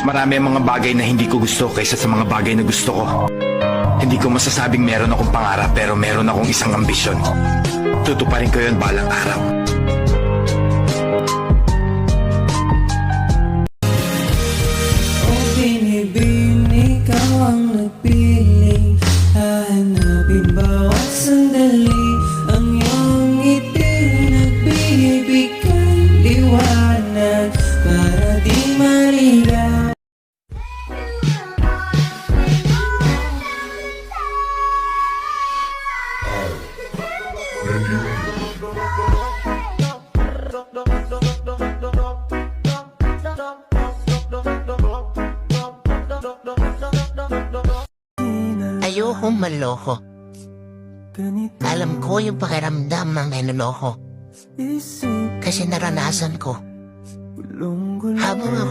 Marami ang mga bagay na hindi ko gusto kaysa sa mga bagay na gusto ko. Hindi ko masasabing meron akong pangarap pero meron akong isang ambisyon. Tutuparin ko yun balang araw. Oh, binibin, ikaw ang nagpiling. Hahanapin bawat sandali. Ang iyong ngiti nagbibigay liwanag para di marilaw. Ayokong maloko. Alam ko yung pakiramdam ng niloloko. Kasi naranasan ko. Habang